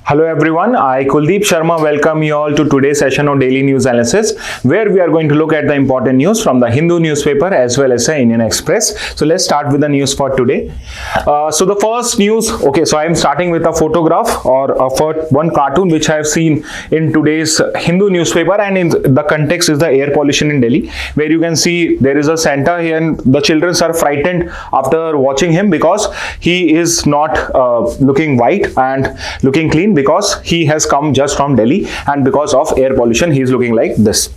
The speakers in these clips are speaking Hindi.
Hello everyone, I Kuldeep Sharma welcome you all to today's session on Daily News Analysis, where we are going to look at the important news from the Hindu newspaper as well as the Indian Express. So let's start with the news for today. So the first news, so I am starting with a photograph or one cartoon which I have seen in today's Hindu newspaper, and in the context is the air pollution in Delhi, where you can see there is a Santa here and the children are frightened after watching him because he is not looking white and looking clean, because he has come just from Delhi and because of air pollution he is looking like this.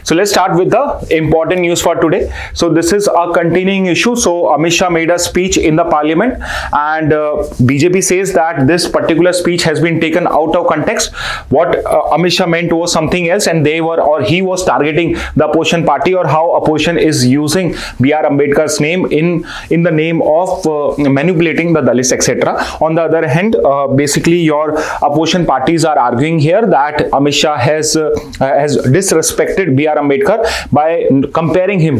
So let's start with the important news for today. So this is a continuing issue. So Amit Shah made a speech in the parliament, and BJP says that this particular speech has been taken out of context. What Amit Shah meant was something else, and he was targeting the opposition party, or how opposition is using B.R. Ambedkar's name in the name of manipulating the Dalits, etc. On the other hand, basically your opposition parties are arguing here that Amit Shah has disrespected B.R. Ambedkar by comparing him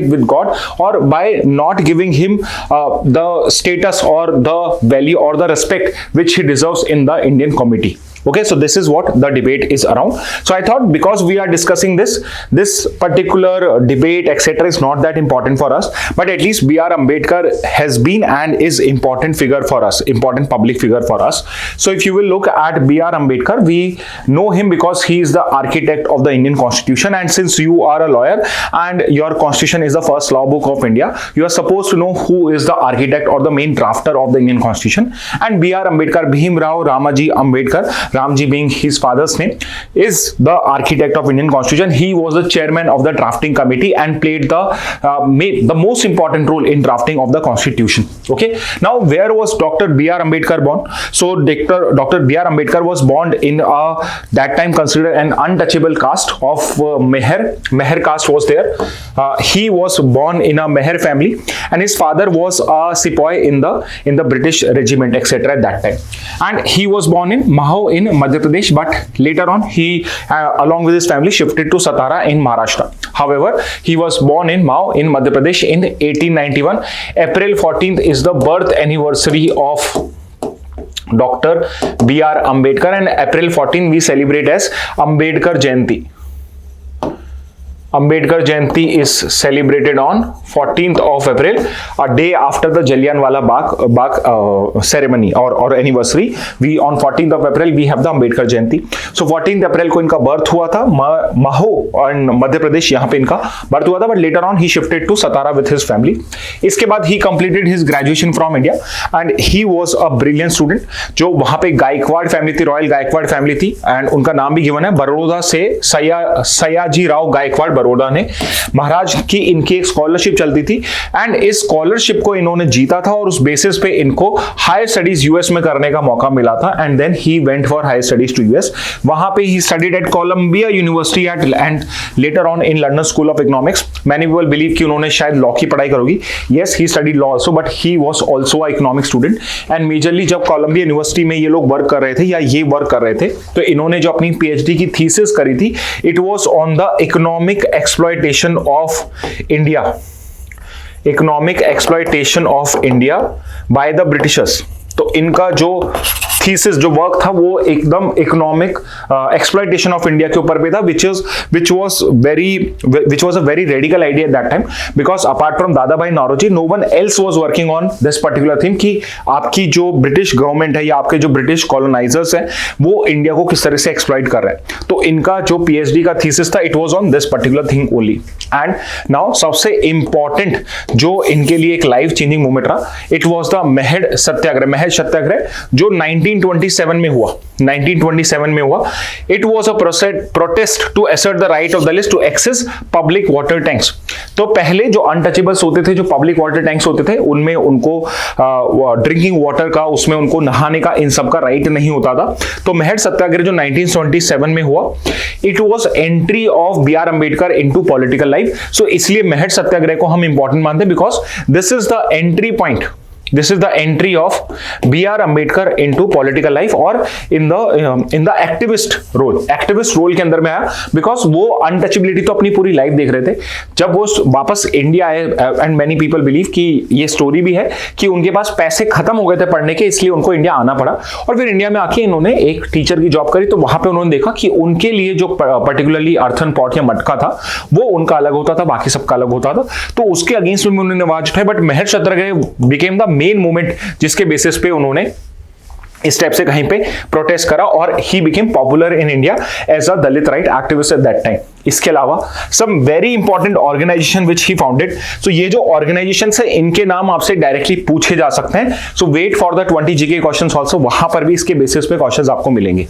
with God, or by not giving him the status or the value or the respect which he deserves in the Indian community. Okay, so this is what the debate is around. So I thought, because we are discussing this particular debate, etc., is not that important for us, but at least B.R. Ambedkar has been and is important figure for us, important public figure for us. So if you will look at B.R. Ambedkar, we know him because he is the architect of the Indian Constitution, and since you are a lawyer and your Constitution is the first law book of India, you are supposed to know who is the architect or the main drafter of the Indian Constitution. And B.R. Ambedkar, Bhim Rao Ramaji Ambedkar, Ramji being his father's name, is the architect of Indian Constitution. He was the chairman of the drafting committee and played the most important role in drafting of the Constitution. Okay, now where was Dr. B.R. Ambedkar born? So Dr. B.R. Ambedkar was born in that time considered an untouchable caste of Meher. Meher caste was there. He was born in a Meher family, and his father was a sepoy in the British regiment, etc. at that time. And he was born in Mahau in Madhya Pradesh, but later on he along with his family shifted to Satara in Maharashtra. However, he was born in Mahau in Madhya Pradesh in 1891. April 14th is the birth anniversary of Dr. B.R. Ambedkar, and April 14 we celebrate as Ambedkar Jayanti. Ambedkar Jayanti is celebrated on 14th of April, a day after the Jallianwala Bagh ceremony or anniversary. We on 14th of April we have the Ambedkar Jayanti. So 14th April को इनका birth हुआ था Mahau and मध्य प्रदेश, यहाँ पे इनका birth हुआ था, but later on he shifted to Satara with his family. इसके बाद he completed his graduation from India, and he was a brilliant student. जो वहाँ पे गायकवाड़ फैमिली थी, रॉयल गायकवाड़ फैमिली थी, and उनका नाम भी गिवन है, बड़ौदा से सयाजी राव गायकवाड़ बड़ौदा ने, महाराज की इनकी एक स्कॉलरशिप चलती थी, एंड इस स्कॉलरशिप को इन्होंने जीता था, और उस बेसिस पे इनको हायर स्टडीज यूएस में करने का मौका मिला था, and then he went for higher studies to US. वहां पे ही studied at Columbia University and later on in London School of Economics. Many people believe कि उन्होंने शायद लॉ की पढ़ाई करोगी. Yes, he studied law also, but he was also a economic student, and majorly जब कोलंबिया यूनिवर्सिटी में ये लोग वर्क कर रहे थे, या ये वर्क कर रहे थे, तो इन्होंने जो अपनी पीएचडी की थीसिस करी थी, it was on the economic exploitation of India. Economic exploitation of India by the Britishers. तो इनका जो थीसिस, जो वर्क था, वो एकदम इकोनॉमिक एक्सप्लॉयटेशन ऑफ इंडिया के ऊपर पे था, which was a very radical idea at that time, because apart from दादा भाई Naoroji, no one else was working on this particular thing कि आपकी जो ब्रिटिश गवर्नमेंट है या आपके जो ब्रिटिश कॉलोनाइजर्स हैं वो इंडिया को किस तरह से एक्सप्लॉइट कर रहे हैं. तो इनका जो पीएचडी का थीसिस था, it was on this particular thing only. And now सबसे इंपॉर्टेंट जो इनके लिए एक लाइफ चेंजिंग मूवमेंट रहा, it was the Mahad Satyagraha, जो 1927 में हुआ. 1927 में हुआ. It was a protest to assert the right of Dalits to access public water tanks. तो पहले जो अनटचेबल्स होते थे, जो पब्लिक वाटर टैंक्स होते थे, उनमें उनको ड्रिंकिंग वाटर का, उसमें उनको नहाने का, इन सब का राइट नहीं होता था. तो मेहड़ सत्याग्रह जो 1927 में हुआ, it was entry of B R Ambedkar into political life. So इसलिए मेहड़ सत्याग्रह को हम इंपॉर्टेंट मानते हैं, because this is the entry point. This is the entry of B R Ambedkar into political life और इन द एक्टिविस्ट रोल के अंदर में आया, बिकॉज वो अनटचेबिलिटी तो अपनी पूरी लाइफ देख रहे थे। जब वो वापस इंडिया आए, एंड मेनी पीपल बिलीव कि ये स्टोरी भी है कि उनके पास पैसे खत्म हो गए थे पढ़ने के, इसलिए उनको इंडिया आना पड़ा, और फिर इंडिया में आके इन्होंने एक टीचर की जॉब करी। तो वहां पे उन्होंने देखा कि उनके लिए जो पर्टिकुलरली अर्थन पॉट या मटका था वो उनका अलग होता था, बाकी सबका अलग होता था, तो उसके अगेंस्ट में उन्होंने आवाज उठाई। But Maharshi Satyagraha became the main movement जिसके बेसिस पे उन्होंने इस टाइप से कहीं पे प्रोटेस्ट करा, और he became popular in India as a Dalit right activist at that time. इसके अलावा some very important organisation which he founded. So ये जो ऑर्गेनाइजेशन है इनके नाम आपसे डायरेक्टली पूछे जा सकते हैं, so wait for the 20 GK questions also, वहां पर भी इसके बेसिस पे क्वेश्चंस आपको मिलेंगे।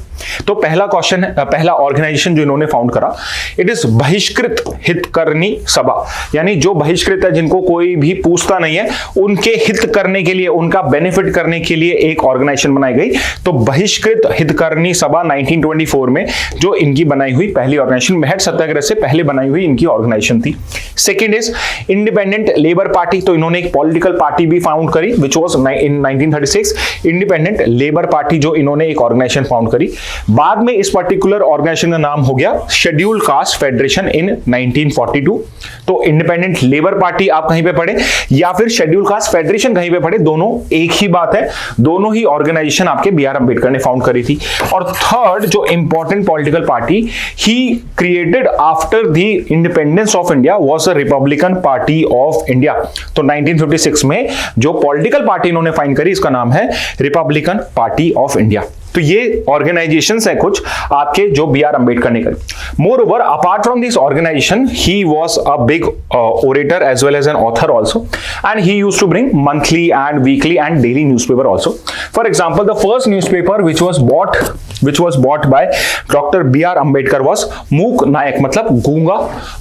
तो पहला क्वेश्चन है, पहला ऑर्गेनाइजेशन जो इन्होंने फाउंड करा, इट इज बहिष्कृत हितकर्णी सभा, यानी जो बहिष्कृत है, जिनको कोई भी पूछता नहीं है, उनके हित करने के लिए, उनका बेनिफिट करने के लिए एक ऑर्गेनाइजेशन बनाई गई। तो बहिष्कृत हितकर्णी सभा 1924 में जो इनकी बनाई हुई पहली ऑर्गेनाइजेशन, महर्षि सत्याग्रह से पहले बनाई हुई इनकी ऑर्गेनाइजेशन थी। Second is independent labour party. तो इन्होंने एक पॉलिटिकल पार्टी भी फाउंड करी which was in 1936, independent labour party, जो इन्होंने एक ऑर्गेनाइजेशन फाउंड करी। बाद में इस पर्टिकुलर ऑर्गेनाइजेशन का नाम हो गया शेड्यूल्ड कास्ट फेडरेशन इन 1942। तो इंडिपेंडेंट लेबर पार्टी आप कहीं पे पढ़े या फिर शेड्यूल्ड कास्ट फेडरेशन कहीं पे पढ़े, दोनों एक ही बात है, दोनों ही ऑर्गेनाइजेशन आपके बी आर अंबेडकर ने फाउंड करी थी। और थर्ड जो important political party he created after the independence of India was the Republican party of India. तो 1956 में जो पॉलिटिकल पार्टी इन्होंने फाइंड करी, इसका नाम है रिपब्लिकन पार्टी ऑफ इंडिया। तो ये ऑर्गेनाइजेशंस है कुछ आपके जो बी आर अंबेडकर ने करी। Moreover apart from this organisation he was a big orator as well as an author also, and he used to bring monthly and weekly and daily newspaper also. For example the first newspaper which was bought by Dr. B.R. Ambedkar was मूक नायक, मतलब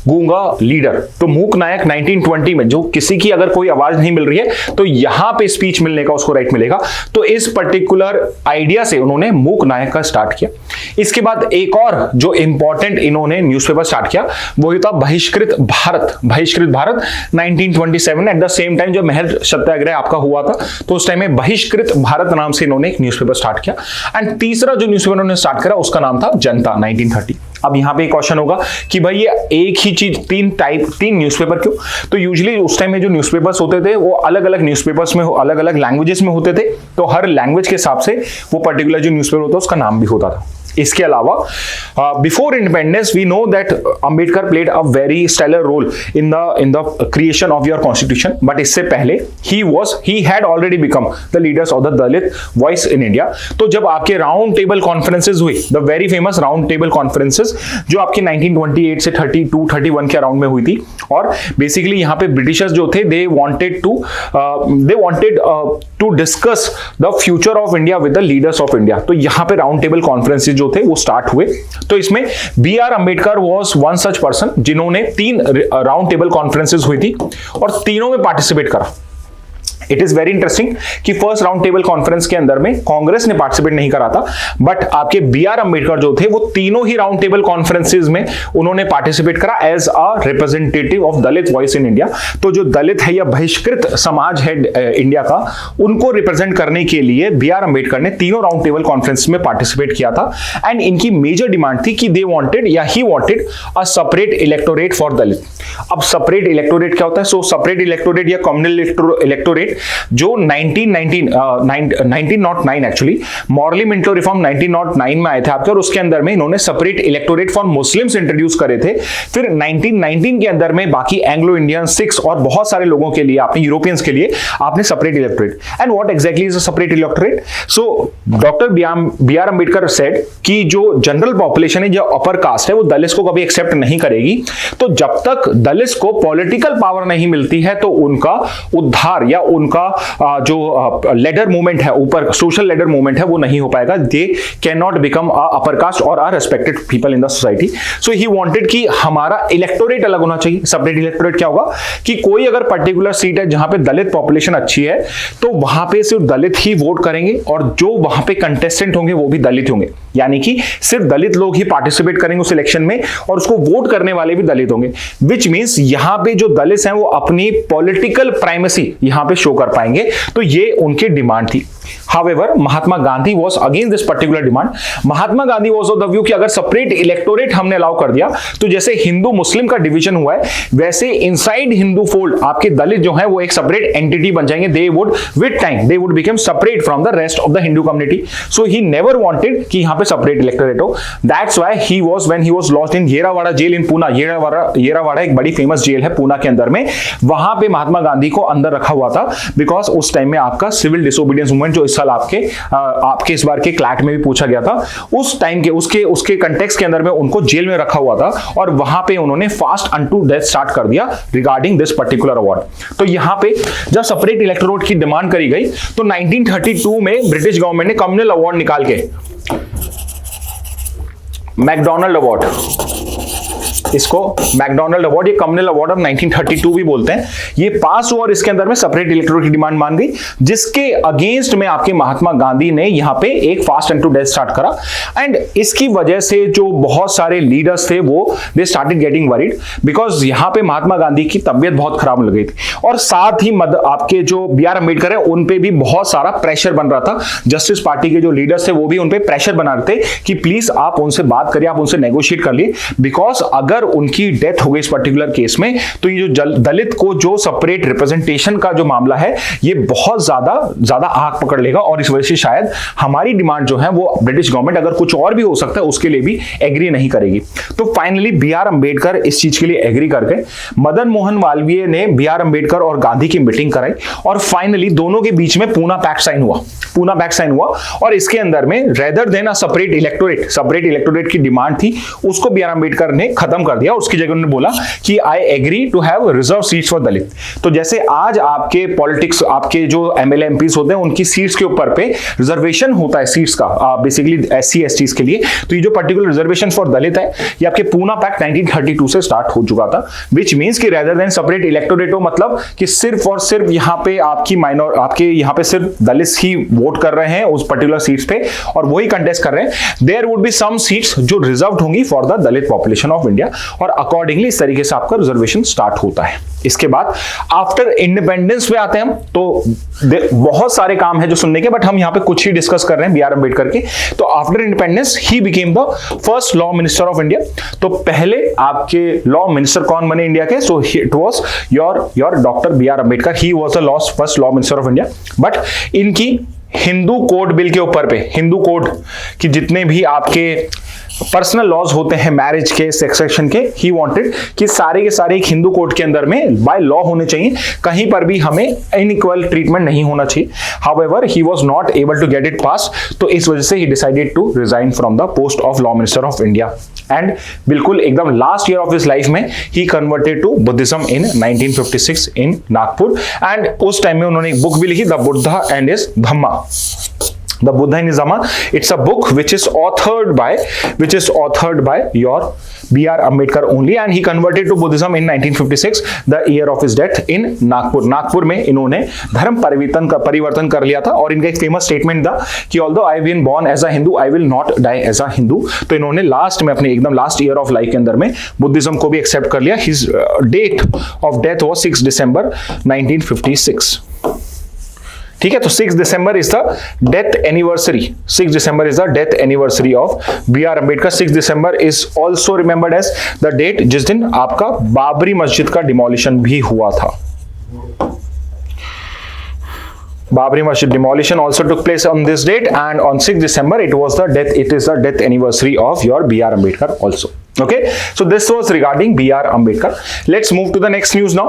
गूंगा लीडर। तो मूक नायक 1920 में, जो किसी की अगर कोई आवाज नहीं मिल रही है तो यहां पे स्पीच मिलने का उसको राइट मिलेगा। तो इस पर्टिकुलर आइडिया से उन्होंने मूक नायक का स्टार्ट किया। इसके बाद एक और जो इंपॉर्टेंट इन्होंने न्यूज़पेपर स्टार्ट किया वो था बहिष्कृत Bharat 1927। At the same time जो महर्षि सत्याग्रह आपका हुआ था, तो उस टाइम में बहिष्कृत भारत नाम से इन्होंने एक न्यूज़पेपर स्टार्ट किया। एंड तीसरा जो न्यूज़पेपर उन्होंने स्टार्ट करा उसका नाम था जनता 1930। अब यहां पे एक क्वेश्चन होगा कि भाई ये एक ही चीज तीन न्यूज़पेपर क्यों? तो यूजुअली उस टाइम में जो न्यूज़पेपर्स होते थे वो अलग अलग न्यूज़पेपर्स में अलग अलग लैंग्वेजेस में होते थे, तो हर लैंग्वेज के हिसाब से वो पर्टिकुलर जो न्यूज़पेपर होता है उसका नाम भी होता था। इसके अलावा before independence we know that Ambedkar played a very stellar role in the creation of your constitution, but इससे पहले he had already become the leaders of the Dalit voice in India. तो जब आपके राउंड टेबल कॉन्फ्रेंसेज हुई, the very famous round table conferences जो आपके 1928 से 31 के अराउंड में हुई थी, और बेसिकली यहाँ पे ब्रिटिशर्स जो थे they wanted to discuss the future of India with the leaders of India. तो यहाँ पे राउंड टेबल कॉन्फ्रेंसेज जो थे वो स्टार्ट हुए। तो इसमें B R Ambedkar was one such person जिन्होंने 3 राउंड टेबल कॉन्फ्रेंसेज हुई थी और तीनों में पार्टिसिपेट करा। इट इज वेरी इंटरेस्टिंग कि फर्स्ट राउंड टेबल कॉन्फ्रेंस के अंदर में कांग्रेस ने पार्टिसिपेट नहीं करा था, बट आपके बी आर अंबेडकर जो थे वो तीनों ही राउंड टेबल कॉन्फ्रेंसेज में उन्होंने पार्टिसिपेट करा as a representative of Dalit voice in India. तो जो दलित है या बहिष्कृत समाज है इंडिया का, उनको रिप्रेजेंट करने के लिए बी आर अंबेडकर ने तीनों राउंड टेबल कॉन्फ्रेंस में पार्टिसिपेट किया था। एंड इनकी मेजर डिमांड थी कि दे वांटेड या he wanted a separate electorate for Dalit. अब सेपरेट इलेक्टोरेट क्या होता है? सो सेपरेट इलेक्टोरेट या कम्युनल इलेक्टोरेट जो 1909 एक्चुअली मॉरली मिंटो रिफॉर्म 1909 में आए थे आपके, और उसके अंदर में इन्होंने separate electorate for Muslims introduce करे थे। फिर 1919 के अंदर में बाकी एंग्लो इंडियन, सिख्स और बहुत सारे लोगों के लिए, आपने यूरोपियंस के लिए आपने separate electorate. And what exactly is a separate electorate? So doctor B R Ambedkar said कि जो जनरल पॉपुलेशन है, जो अपर कास्ट है, वो दलित को कभी एक्सेप्ट नहीं करेगी। तो जब तक दलित को पॉलिटिकल पावर नहीं मिलती है तो उनका उद्धार या उनका जो लेडर मूवमेंट है, ऊपर सोशल लेडर मूवमेंट है, वो नहीं हो पाएगा। They can not become a upper caste और are respected people in the society. So he wanted कि हमारा इलेक्टोरेट अलग होना चाहिए। सेपरेट इलेक्टोरेट क्या होगा कि कोई अगर पर्टिकुलर सीट है जहां पे दलित पॉपुलेशन अच्छी है तो वहां पे सिर्फ दलित ही वोट करेंगे और जो वहां पे कंटेस्टेंट होंगे वो भी दलित होंगे। यानी कि सिर्फ दलित लोग ही पार्टिसिपेट करेंगे उस इलेक्शन में और उसको वोट करने वाले भी दलित होंगे, विच मींस यहां पे जो दलित हैं वो अपनी पॉलिटिकल प्राइमेसी यहां पे शो कर पाएंगे। तो ये उनकी डिमांड थी। However, Mahatma Gandhi was against this particular demand. Mahatma Gandhi was of the view कि अगर सेपरेट इलेक्टोरेट हमने अलाउ कर दिया तो जैसे हिंदू मुस्लिम का डिवीजन हुआ है वैसे इनसाइड हिंदू फोल्ड आपके दलित जो है वो एक सेपरेट एंटिटी बन जाएंगे। They would with time they would become separate from the rest of the Hindu community. So he never wanted कि यहाँ पे सेपरेट इलेक्टोरेट हो। That's why he was when he was lost in Yerawada jail in Poona. Yerawada एक बड़ी फेमस जेल है पूना के अंदर में, वहां पे महात्मा गांधी को अंदर रखा हुआ था बिकॉज उस टाइम में आपका सिविल डिसोबीडियंस मूवमेंट जो इस साल आपके इस बार के क्लैट में भी पूछा गया था, उस टाइम के उसके कंटेक्स्ट के अंदर में उनको जेल में रखा हुआ था और वहां पे उन्होंने फास्ट अनटू डेथ स्टार्ट कर दिया रिगार्डिंग दिस पर्टिकुलर अवार्ड। तो यहां पे जब सेपरेट इलेक्टोरेट की डिमांड करी गई तो 1932 में ब्रिटिश गवर्नमेंट ने कम्युनल अवार्ड निकाल के मैकडोनाल्ड अवार्ड, इसको मैकडोनाल्ड अवार्ड, ये कम्युनल अवार्ड ऑफ 1932 भी बोलते हैं, ये पास हुआ और इसके अंदर में सेपरेट इलेक्टोरेट की डिमांड मान गई जिसके अगेंस्ट में आपके महात्मा गांधी ने यहां पे एक fast and to death start करा। एंड इसकी वजह से जो बहुत सारे लीडर्स थे वो they started getting worried because यहां पे महात्मा गांधी की तबियत बहुत खराब लग गई थी और साथ ही आपके जो बी आर अम्बेडकर है उन पे भी बहुत सारा प्रेशर बन रहा था। जस्टिस पार्टी के जो लीडर्स थे वो भी उन पे प्रेशर बना रहे थे कि प्लीज आप उनसे बात करिए, आप उनसे नेगोशिएट कर लिए बिकॉज अगर उनकी डेथ हो गई इस पर्टिकुलर केस में तो ये जो दलित को जो सेपरेट रिप्रेजेंटेशन का जो मामला है ये बहुत ज्यादा आग पकड़ लेगा और इस वजह से शायद हमारी डिमांड जो है वो ब्रिटिश गवर्नमेंट अगर कुछ और भी हो सकता है उसके लिए भी एग्री नहीं करेगी। तो फाइनली बी आर अम्बेडकर इस चीज के लिए एग्री कर गए। मदन मोहन मालवीय ने बी आर अम्बेडकर और गांधी की मीटिंग कराई और फाइनली दोनों के बीच में पूना पैक्ट साइन हुआ और इसके अंदर में रेदर देन अ सेपरेट इलेक्टोरेट की डिमांड थी उसको बी आर अम्बेडकर ने खत्म कर दिया। उसकी जगह उन्होंने बोला कि I agree to have reserve seats for Dalit. तो जैसे आज आपके पॉलिटिक्स आपके जो एमएलए एमपीज होते हैं उनकी सीट्स के ऊपर पे रिजर्वेशन होता है सीट्स का बेसिकली एससी एसटीज के लिए, तो ये जो पर्टिकुलर रिजर्वेशन फॉर दलित है ये आपके पूना पैक्ट 1932 से स्टार्ट हो चुका था विच मींस कि रेदर देन सेपरेट इलेक्टोरेट हो मतलब कि सिर्फ और सिर्फ यहाँ पे आपके यहाँ पे सिर्फ दलित ही वोट कर रहे हैं उस पर्टिकुलर सीट्स पे और वही कंटेस्ट कर रहे हैं। There would be some seats जो रिजर्व्ड होंगी for the Dalit population of India और अकॉर्डिंगली इस तरीके से आपका रिजर्वेशन स्टार्ट होता है। इसके बाद आफ्टर इंडिपेंडेंस पे आते हैं हम, तो बहुत सारे काम है जो सुनने के बट हम यहां पे कुछ ही डिस्कस कर रहे हैं बी आर अम्बेडकर के। तो after independence he became the first law minister of India. तो पहले आपके लॉ मिनिस्टर कौन बने इंडिया के? So it was your doctor B R Ambedkar, he was the first law minister of India. But इनकी हिंदू कोड बिल के ऊपर पे हिंदू कोड की जितने भी आपके पर्सनल लॉज होते हैं मैरिज के सेक्सेशन के, ही वांटेड कि सारे के सारे एक हिंदू कोड के अंदर में बाय लॉ होने चाहिए, कहीं पर भी हमें इनइक्वल ट्रीटमेंट नहीं होना चाहिए। However he was not able to get it pass, तो इस वजह से he decided to resign from the post of law minister of India and बिल्कुल एकदम last year of his life में he converted to Buddhism in 1956 in Nagpur. And उस टाइम में उन्होंने एक बुक भी लिखी, the Buddha and his Dhamma, The Buddha and his Dhamma. It's a book which is authored by your B.R. Ambedkar only, and he converted to Buddhism in 1956, the year of his death in Nagpur. Nagpur में इन्होंने धर्म परिवर्तन कर लिया था और इनका एक फेमस स्टेटमेंट था कि although I have been born as a Hindu, I will not die as a Hindu. तो इन्होंने लास्ट में अपने एकदम लास्ट ईयर ऑफ लाइफ के अंदर में बुद्धिज्म को भी एक्सेप्ट कर लिया। His date of death was 6 December 1956. ठीक है, तो 6 December is the death anniversary. 6 December is the death anniversary of B R Ambedkar. 6 December is also remembered as the date जिस दिन आपका बाबरी मस्जिद का डिमोलिशन भी हुआ था। Babri Masjid demolition also took place on this date, and on 6 December it is the death anniversary of your B.R. Ambedkar also. Okay, so this was regarding B.R. Ambedkar. Let's move to the next news now.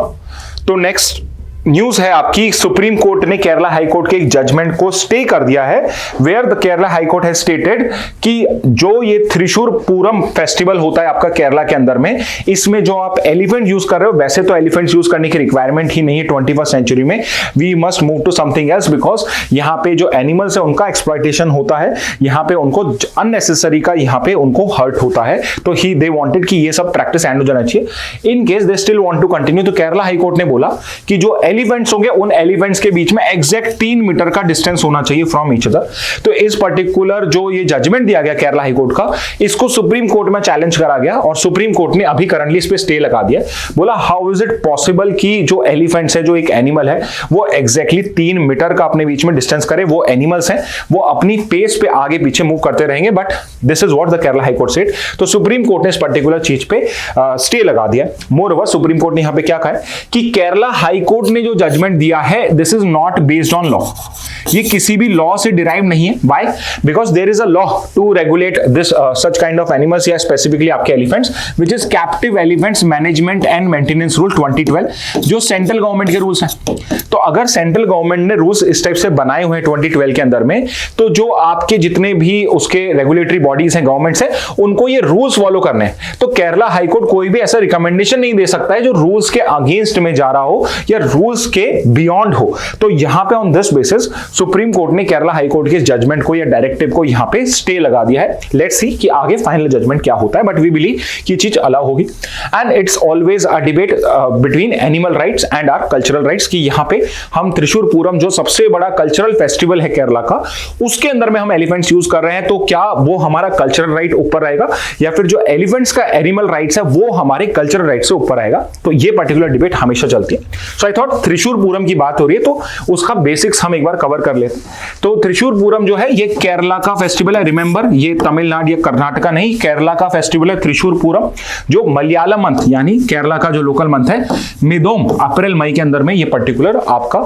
तो next न्यूज है आपकी, सुप्रीम कोर्ट ने केरला हाई कोर्ट के एक जजमेंट को स्टे कर दिया है, where the Kerala High Court has stated कि जो ये त्रिशूर पूरम फेस्टिवल होता है आपका केरला के अंदर में, इसमें जो आप एलिफेंट यूज कर रहे हो, वैसे तो एलिफेंट्स यूज करने की रिक्वायरमेंट ही नहीं है 21st सेंचुरी में, we must move to something else because यहाँ पे जो एनिमल्स है उनका एक्सप्लॉयटेशन होता है, यहाँ पे उनको अननेसेसरी का यहाँ पे उनको हर्ट होता है, तो ही दे वांटेड कि ये सब प्रैक्टिस एंड हो जाना चाहिए। In case they still want to continue, तो केरला हाई कोर्ट ने बोला कि जो एलिफेंट्स होंगे उन एलिफेंट्स के बीच में एग्जैक्ट 3 मीटर का डिस्टेंस होना चाहिए फ्रॉम ईच अदर। तो इस पर्टिकुलर जो ये जजमेंट दिया गया केरला हाई कोर्ट का, इसको सुप्रीम कोर्ट में चैलेंज करा गया और सुप्रीम कोर्ट ने अभी करंटली इस पे स्टे लगा दिया। बोला हाउ इज इट पॉसिबल कि जो एलिफेंट्स है, जो एक एनिमल है, वो एग्जैक्टली 3 मीटर का अपने बीच में डिस्टेंस करे। वो एनिमल्स हैं, वो अपनी पेस पे आगे पीछे मूव करते रहेंगे, but this is what the Kerala High court said. तो सुप्रीम कोर्ट ने इस पर्टिकुलर चीज पे स्टे लगा दिया। मोरओवर सुप्रीम कोर्ट ने यहां पे क्या कहा है कि केरला हाई कोर्ट ने जो जजमेंट दिया है, this is not based on law. ये किसी भी लॉ से डिराइव नहीं है। Why? Because there is a law to regulate this such kind of animals, या स्पेसिफिकली आपके elephants, which is captive elephants management and maintenance rule 2012, जो सेंट्रल गवर्नमेंट के रूल्स हैं। तो अगर सेंट्रल गवर्नमेंट ने रूल्स इस टाइप से बनाए हुए हैं 2012 के अंदर में, तो जो आपके जितने भी उसके रेगुलेटरी बॉडीज हैं, गवर्नमेंट्स हैं, उनको ये रूल्स फॉलो करने हैं। तो केरला हाई कोर्ट कोई भी ऐसा रिकमेंडेशन नहीं दे सकता है जो रूल्स के अगेंस्ट में जा रहा हो या रूल्स के बियॉन्ड हो। तो यहां पे on this basis supreme court ने केरला हाई कोर्ट के जजमेंट को या डायरेक्टिव को यहां पे स्टे लगा दिया है। लेट्स सी कि आगे फाइनल जजमेंट क्या होता है, बट वी बिलीव कि चीज अलाउ होगी। And it's always a debate between animal rights and our cultural rights, कि यहां पे हम त्रिशूर पूरम, जो सबसे बड़ा कल्चरल फेस्टिवल है केरला का, उसके अंदर में हम एलिफेंट्स यूज कर रहे हैं। तो क्या वो हमारा कल्चरल राइट ऊपर रहेगा, या फिर जो एलिफेंट्स का एनिमल राइट्स है वो हमारे कल्चरल राइट से ऊपर आएगा? तो ये पर्टिकुलर डिबेट हमेशा चलती है। सो आई थॉट त्रिशूर पूरम की बात हो रही है तो उसका बेसिक्स हम एक बार कवर कर लेते हैं। तो त्रिशूर पूरम जो है ये केरला का फेस्टिवल है। रिमेंबर, ये तमिलनाडु या कर्नाटका नहीं, केरला का फेस्टिवल है त्रिशूर पूरम, जो मलयालम मंथ यानी केरला का जो लोकल मंथ है मिदोम, अप्रैल मई के अंदर में ये पर्टिकुलर आपका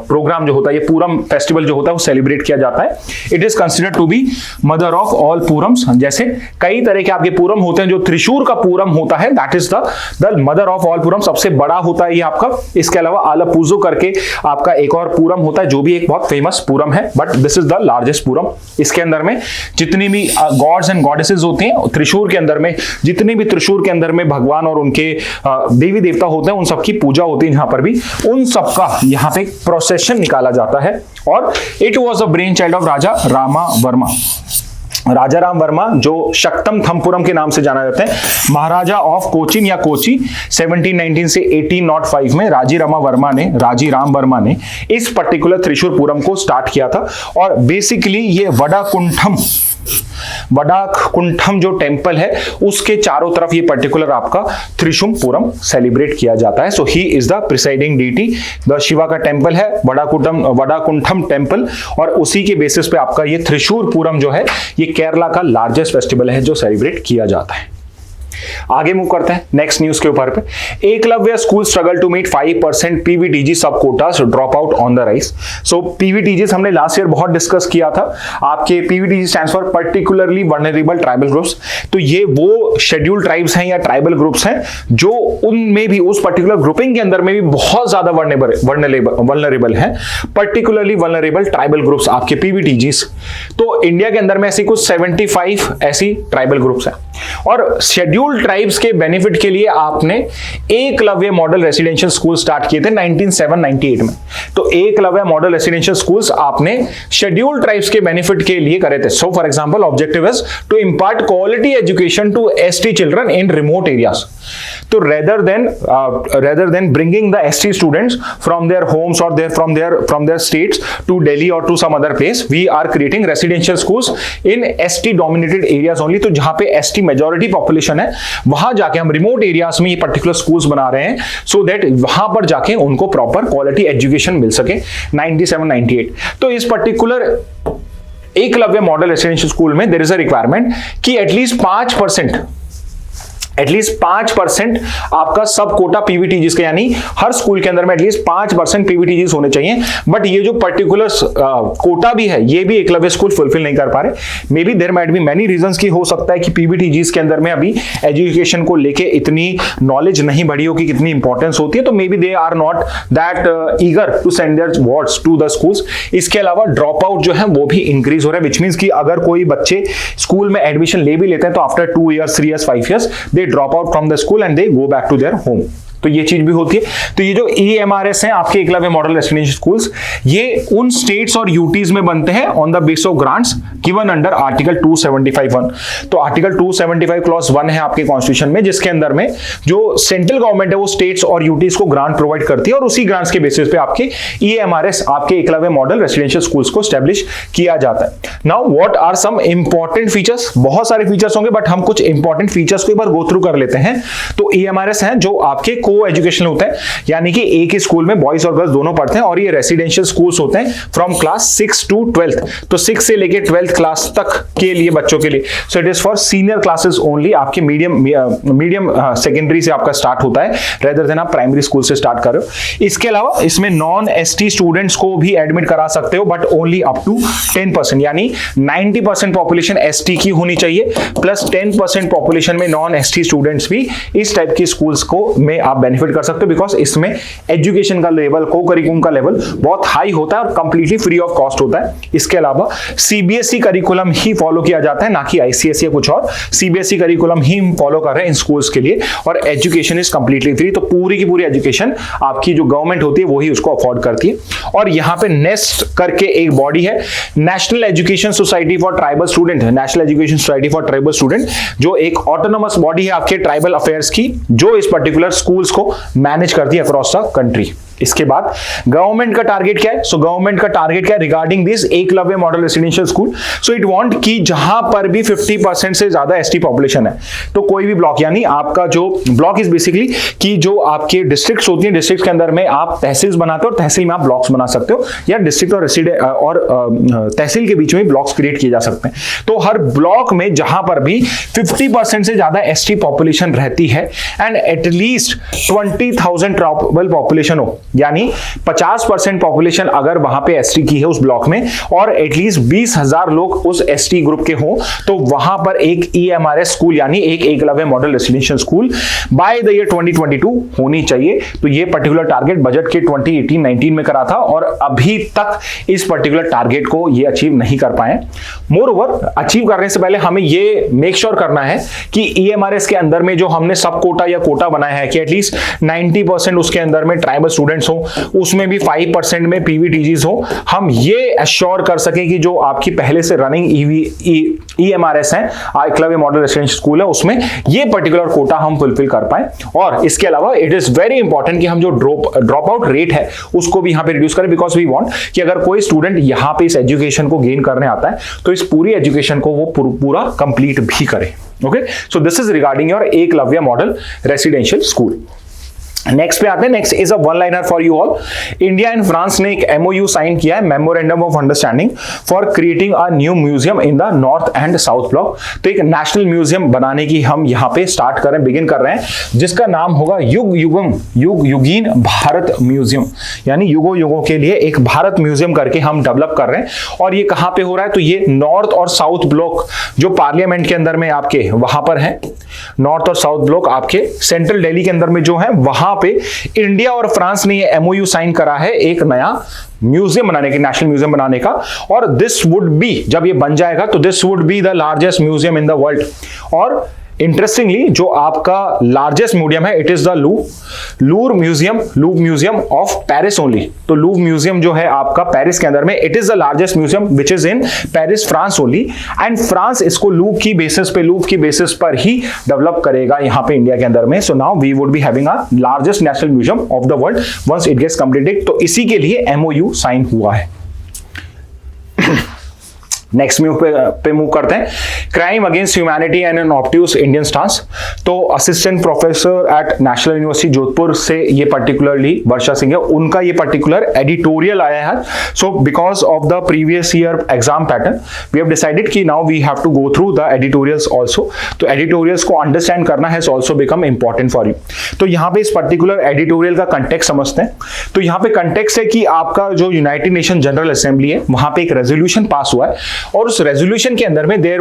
प्रोग्राम जो होता है, ये पूरम फेस्टिवल जो होता है वो सेलिब्रेट किया जाता है। It is considered to be mother of all Poorams. जैसे कई तरह के आपके पूरम होते हैं, जो त्रिशूर का पूरम होता है that is the mother of all Pooram, सबसे बड़ा होता है ये आपका। इसके अलावा आलापूजो करके आपका एक और पूरम होता है जो भी एक बहुत फेमस पूरम है, but this is the largest Pooram. इसके अंदर में जितनी भी गॉड्स एंड गॉडेसेस होते हैं त्रिशूर के अंदर में, जितने भी त्रिशूर के अंदर में भगवान और उनके देवी देवता होते हैं, उन सबकी पूजा होती है। यहां पर भी उन सबका यहां पे प्रोसेशन निकाला जाता है। और it was a brain child of Raja Rama Varma. Raja Ram Varma, जो शक्तम थम्पुरम के नाम से जाना जाता है, महाराजा ऑफ कोचिन या कोची, 1719 से 1805 में राजी राम वर्मा ने इस पर्टिकुलर त्रिशूर पूरम को स्टार्ट किया था। और बेसिकली ये वडाकुंठम जो टेंपल है उसके चारों तरफ ये पर्टिकुलर आपका त्रिशूर पूरम सेलिब्रेट किया जाता है। So he is the presiding deity. The Shiva का टेंपल है वडाकुंठम टेंपल, और उसी के बेसिस पे आपका ये त्रिशूर पूरम जो है ये केरला का लार्जेस्ट फेस्टिवल है जो सेलिब्रेट किया जाता है। आगे मूव करते हैं नेक्स्ट न्यूज के ऊपर पे। Eklavya school struggle to meet 5% PVTG sub quotas, drop out on the rise. So PVTG हमने लास्ट ईयर बहुत डिस्कस किया था। आपके PVTG stands for particularly vulnerable tribal groups. तो ये वो शेड्यूल्ड ट्राइब्स हैं या ट्राइबल ग्रुप्स हैं जो उनमें भी उस पर्टिकुलर ग्रुपिंग के अंदर में भी बहुत ज्यादा वल्नरेबल हैं, पर्टिकुलरली वल्नरेबल ट्राइबल ग्रुप्स आपके पीवीटीजीज। तो इंडिया के अंदर में ऐसी कुछ 75 ऐसी ट्राइबल ग्रुप्स हैं। और शेड्यूल्ड ट्राइब्स के बेनिफिट के लिए आपने Eklavya model residential school start किए थे 1998 में। तो एकलव्य मॉडल रेसिडेंशियल स्कूल्स आपने शेड्यूल्ड ट्राइब्स के बेनिफिट के लिए करे थे। So for example objective is to impart quality education to ST children in remote areas. तो rather than bringing the ST students from their homes or from their states to Delhi or to some other place, we are creating residential schools in ST dominated areas only। तो जहां पे ST मेजॉरिटी पॉपुलेशन है वहां जाके हम रिमोट एरियाज में ये पर्टिकुलर स्कूल्स बना रहे हैं, सो दैट वहां पर जाके उनको प्रॉपर क्वालिटी एजुकेशन मिल सके। 97-98 तो इस particular Eklavya model residential school में देयर इज अ रिक्वायरमेंट कि एटलीस्ट 5% आपका सब कोटा पीवीटीजीज के, यानी हर स्कूल के अंदर में एटलीस्ट 5% पीवीटीजीज होने चाहिए। बट ये जो पर्टिकुलर कोटा भी है ये भी एकलव्य स्कूल फुलफिल नहीं कर पा रहे। Maybe there might be many reasons की हो सकता है कि पीवीटीजीज के अंदर में अभी एजुकेशन को लेके इतनी नॉलेज नहीं बढ़ी हो कि कितनी इंपॉर्टेंस होती है। तो maybe they are not that eager to send their wards to the schools. इसके अलावा ड्रॉप आउट जो है वो भी इंक्रीज हो रहा है, विच मीन्स कि अगर कोई बच्चे स्कूल में एडमिशन ले भी लेते हैं तो after 2 years 3 years 5 years they drop out from the school and they go back to their home। तो ये चीज भी होती है। तो ये जो EMRS हैं आपके एकलव्य मॉडल रेसिडेंशियल स्कूल्स, ये उन स्टेट्स और यूटीज में बनते हैं on the base of grants given under article 275(1). तो आर्टिकल 275 क्लॉज 1 है आपके कॉन्स्टिट्यूशन में, जिसके अंदर में जो सेंट्रल गवर्नमेंट है वो स्टेट्स और यूटीज को ग्रांट प्रोवाइड करती है और उसी ग्रांट्स के बेसिस पे आपके EMRS आपके एकलव्य मॉडल रेसिडेंशियल स्कूल्स को स्टैब्लिश किया जाता है। Now what are some important features, बहुत सारे फीचर्स होंगे बट हम कुछ इंपॉर्टेंट फीचर्स को एक बार गो थ्रू कर लेते हैं। तो EMRS है जो आपके को एजुकेशनल होते हैं, यानी कि एक ही स्कूल में बॉयज और गर्ल्स दोनों पढ़ते हैं, और ये रेसिडेंशियल स्कूल्स होते हैं फ्रॉम क्लास 6 to 12th, तो 6 से लेके 12th क्लास तक के लिए बच्चों के लिए। सो it is for senior classes only, आपके मीडियम सेकेंडरी से आपका स्टार्ट होता है रेदर देन आप प्राइमरी स्कूल से स्टार्ट कर रहे हो। इसके अलावा इसमें नॉन ST स्टूडेंट्स को भी एडमिट करा सकते हो बट ओनली अप टू 10%, यानी 90% पॉपुलेशन ST की होनी चाहिए प्लस 10% पॉपुलेशन में नॉन ST स्टूडेंट्स भी इस टाइप की स्कूल्स को में आप बेनिफिट कर सकते हो, बिकॉज इसमें एजुकेशन का लेवल, को करिकुलम का लेवल बहुत हाई होता है और कंप्लीटली फ्री ऑफ कॉस्ट होता है। इसके अलावा CBSE करिकुलम ही फॉलो किया जाता है, ना कि ICSE या कुछ और। CBSE करिकुलम ही फॉलो कर रहे हैं इन स्कूल्स के लिए, और एजुकेशन इज कंप्लीटली फ्री। तो पूरी की पूरी एजुकेशन आपकी जो गवर्नमेंट होती है वही उसको अफोर्ड करती है। और यहाँ पे नेस्ट करके एक बॉडी है, national education society for tribal student, national education society for tribal student, जो एक ऑटोनोमस बॉडी है आपके ट्राइबल अफेयर्स की, जो इस पर्टिकुलर स्कूल्स को मैनेज करती है अक्रॉस द कंट्री। इसके बाद गवर्नमेंट का टारगेट क्या है? सो गवर्नमेंट का टारगेट क्या है regarding this Eklavya model residential school? So it want कि जहां पर भी 50% से ज्यादा ST पॉपुलेशन है, तो कोई भी ब्लॉक, यानी आपका जो ब्लॉक इज बेसिकली कि जो आपके डिस्ट्रिक्ट्स होती हैं, डिस्ट्रिक्ट के अंदर में आप तहसील बनाते हो और तहसील में आप ब्लॉक्स बना सकते हो, या डिस्ट्रिक्ट और तहसील के बीच में ब्लॉक्स क्रिएट किए जा सकते हैं। तो हर ब्लॉक में जहां पर भी 50% से ज्यादा ST पॉपुलेशन रहती है एंड एटलीस्ट 20,000 ट्राइबल पॉपुलेशन हो, यानी 50% पॉपुलेशन अगर वहां पे ST की है उस ब्लॉक में, और एटलीस्ट 20,000 लोग उस ST ग्रुप के हों, तो वहां पर एक EMRS स्कूल यानी एक Eklavya model residential school by the year 2022 होनी चाहिए। तो ये पर्टिकुलर टारगेट बजट के 2018-19 में करा था और अभी तक इस पर्टिकुलर टारगेट को ये अचीव नहीं कर पाए। मोर ओवर, अचीव करने से पहले हमें ये मेक श्योर करना है कि EMRS के अंदर में जो हमने सब कोटा या कोटा बनाया है कि एटलीस्ट 90% उसके अंदर में ट्राइबल स्टूडेंट्स हो, उसमें भी 5% में PVTGs हो, हम ये एश्योर कर सकें कि जो आपकी पहले से रनिंग EMRS है, एकलव्य मॉडल रेसिडेंशियल स्कूल है, उसमें ये पर्टिकुलर कोटा हम फुलफिल कर पाए। और इसके अलावा इट इज वेरी इंपॉर्टेंट कि हम जो ड्रॉप आउट रेट है उसको भी यहाँ पे रिड्यूस करें, बिकॉज वी वांट कि अगर कोई स्टूडेंट यहाँ पे इस एजुकेशन को गेन करने आता है तो इस पूरी एजुकेशन को वो पूरा कंप्लीट भी करे। Okay, so this is regarding your Eklavya model residential school. Next पे आते हैं। Next is a one liner for you all. India and France ने एक MOU साइन किया है, memorandum of understanding for creating a new museum in the north and south block. तो एक नेशनल म्यूजियम बनाने की हम यहाँ पे स्टार्ट कर रहे हैं, बिगिन कर रहे हैं, जिसका नाम होगा युगीन भारत म्यूजियम, यानी युगों युगों के लिए एक भारत म्यूजियम करके हम डेवलप कर रहे हैं। और ये कहाँ पे हो रहा है? तो ये नॉर्थ और साउथ ब्लॉक जो पार्लियामेंट के अंदर में आपके वहां पर है, नॉर्थ और साउथ ब्लॉक आपके सेंट्रल दिल्ली के अंदर में जो है, वहां पे इंडिया और फ्रांस ने ये MOU साइन करा है एक नया म्यूजियम बनाने के, नेशनल म्यूजियम बनाने का। और दिस वुड बी, जब ये बन जाएगा तो this would be the largest museum in the world. और इंटरेस्टिंगली जो आपका लार्जेस्ट म्यूजियम है, it is the lure museum of Paris only. तो लूव म्यूजियम जो है आपका पेरिस के अंदर में, it is the largest museum which is in Paris, France only. And France इसको लूव की बेसिस पर ही डेवलप करेगा यहाँ पे इंडिया के अंदर में। So now we would be having a largest national museum of the world once it gets completed. तो इसी के लिए MOU साइन हुआ है। नेक्स्ट पे मूव करते हैं। Crime against humanity and an obtuse Indian stance. तो assistant professor at national university Jodhpur से ये पर्टिकुलरली वर्षा सिंह है, उनका ये पर्टिकुलर एडिटोरियल आया है। So because of the previous year exam pattern we have decided कि now we have to go through the editorials also. तो एडिटोरियल्स को अंडरस्टैंड करना has also become important for you. तो यहाँ पे इस पर्टिकुलर एडिटोरियल का कंटेक्स्ट समझते हैं। तो यहाँ पे कंटेक्स्ट है कि आपका जो यूनाइटेड नेशन जनरल असेंबली है, वहां पे एक रेजोल्यूशन पास हुआ है, और उस रेजोल्यूशन के अंदर में there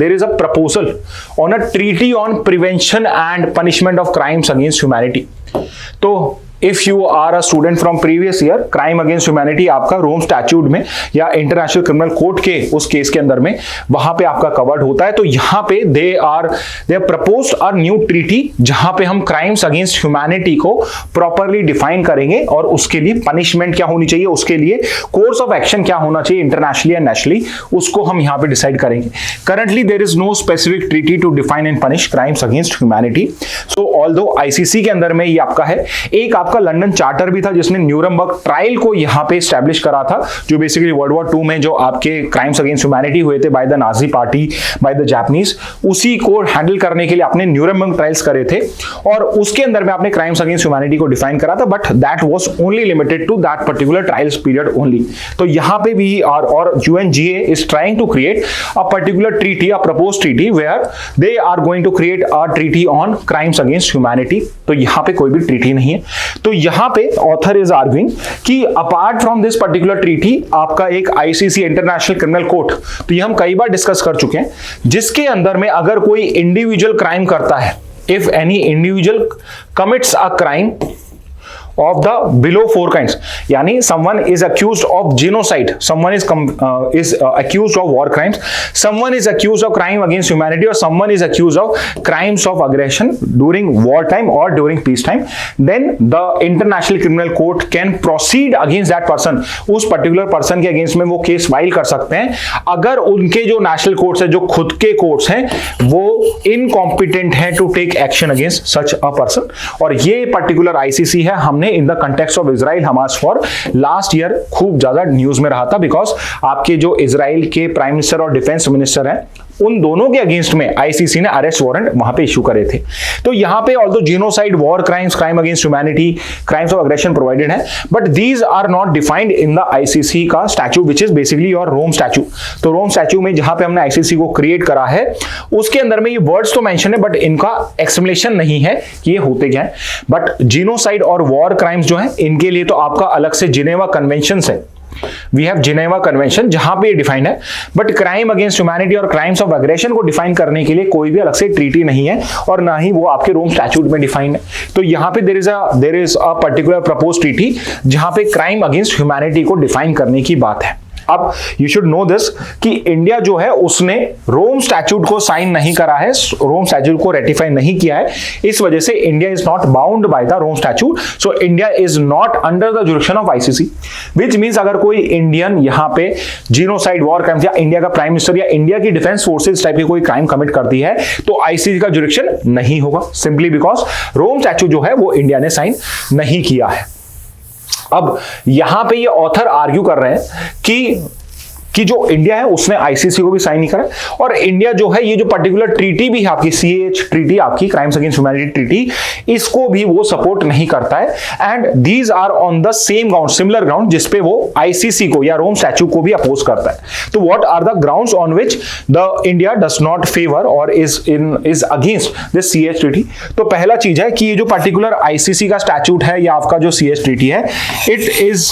is a proposal on a treaty on prevention and punishment of crimes against humanity. So if you are a student from previous year, crime against humanity आपका रोम स्टैट्यूट में या इंटरनेशनल क्रिमिनल कोर्ट के उस केस के अंदर में वहां पे आपका कवर्ड होता है। तो यहां पे दे प्रपोज्ड अ न्यू ट्रीटी जहां पे हम क्राइम्स अगेंस्ट ह्यूमैनिटी को प्रॉपरली डिफाइन करेंगे और उसके लिए पनिशमेंट क्या होनी चाहिए, उसके लिए कोर्स ऑफ एक्शन क्या होना चाहिए इंटरनेशनली एंड नेशनली, उसको हम यहां पे डिसाइड करेंगे। Currently there is no specific treaty to define and punish crimes against humanity. So although ICC के अंदर में ये आपका है, एक आपका लंदन चार्टर भी था जिसने न्यूरमबर्ग ट्रायल को यहां पे एस्टैब्लिश करा था, जो बेसिकली वर्ल्ड वॉर 2 में जो आपके क्राइम्स अगेंस्ट ह्यूमैनिटी हुए थे by the Nazi party, by the Japanese, उसी को हैंडल करने के लिए आपने न्यूरमबर्ग ट्रायल्स करे थे और उसके अंदर में आपने क्राइम्स अगेंस्ट ह्यूमैनिटी को डिफाइन करा था, but that was only limited to that particular trials period only. तो यहां पे भी और UNGA is trying to create a particular treaty, a proposed treaty where they are going to create a treaty on crimes against humanity. तो यहां पे कोई भी ट्रीटी नहीं है। तो यहां पे ऑथर इज आर्ग्यूइंग कि apart from this particular treaty आपका एक आईसीसी इंटरनेशनल क्रिमिनल कोर्ट, तो ये हम कई बार डिस्कस कर चुके हैं, जिसके अंदर में अगर कोई इंडिविजुअल क्राइम करता है, if any individual commits a crime of the below 4 kinds, yani someone is accused of genocide, someone is accused of war crimes, someone is accused of crime against humanity, or someone is accused of crimes of aggression during war time or during peace time, then the international criminal court can proceed against that person, उस particular person के against में वो केस फाइल कर सकते हैं अगर उनके जो नेशनल कोर्ट्स है, जो खुद के कोर्ट्स हैं, वो इनकॉम्पिटेंट है to take action against such a person. और ये पर्टिकुलर आईसीसी है, हमने in the context of Israel Hamas war last year खूब ज्यादा न्यूज में रहा था, बिकॉज आपके जो इजराइल के प्राइम मिनिस्टर और डिफेंस मिनिस्टर हैं, उन दोनों के अगेंस्ट में आईसीसी ने अरेस्ट वारंट वहां पे इशू करे थे। तो यहां पे although genocide, war crimes, crime against humanity, crimes of aggression provided है, but these are not defined in the ICC का statute which is basically your Rome statute. तो रोम स्टैच्यू में जहां पे हमने आईसीसी को क्रिएट करा है, उसके अंदर में ये वर्ड्स तो मेंशन है, बट इनका एक्सप्लेनेशन नहीं है कि ये होते क्या है। बट जीनोसाइड और वॉर क्राइम्स जो है, इनके लिए तो आपका अलग से जिनेवा कन्वेंशन है, वी हैव जिनेवा कन्वेंशन, जहां पे ये डिफाइंड है। बट क्राइम अगेंस्ट ह्यूमैनिटी और क्राइम्स ऑफ एग्रेशन को डिफाइन करने के लिए कोई भी अलग से ट्रीटी नहीं है, और ना ही वो आपके रोम स्टैट्यूट में डिफाइंड है। तो यहां पे there is a particular proposed treaty जहां पे क्राइम अगेंस्ट ह्यूमैनिटी को डिफाइन करने की बात है। अब यू शुड नो दिस कि इंडिया जो है उसने रोम स्टैट्यूट को साइन नहीं करा है, रोम स्टैट्यूट को रेटिफाई नहीं किया है, इस वजह से India is not bound by the Rome Statute. So India is not under the jurisdiction of ICC, which means अगर कोई इंडियन यहां पे जीनोसाइड, वॉर क्राइम्स या इंडिया का प्राइम मिनिस्टर या इंडिया की डिफेंस फोर्सेज टाइप की कोई क्राइम कमिट करती है, तो आईसीसी का जुरिडिक्शन नहीं होगा, सिंपली बिकॉज रोम स्टैट्यूट जो है वो इंडिया ने साइन नहीं किया है। अब यहां पे ये ऑथर आर्ग्यू कर रहे हैं कि जो इंडिया है उसने आईसीसी को भी साइन नहीं करा, और इंडिया जो है ये जो पर्टिकुलर ट्रीटी भी है आपकी, सीएच ट्रीटी आपकी, क्राइम्स अगेंस्ट ह्यूमैनिटी ट्रीटी, इसको भी वो सपोर्ट नहीं करता है। And these are on the same ground, similar ground, जिसपे वो आईसीसी को या रोम स्टैट्यूट को भी अपोज करता है। तो what are the grounds on which the India does not favour और इज अगेंस्ट दिस सीएच ट्रीटी? तो पहला चीज है कि ये जो पर्टिकुलर आईसीसी का स्टैट्यूट है या आपका जो सीएच ट्रीटी है, it is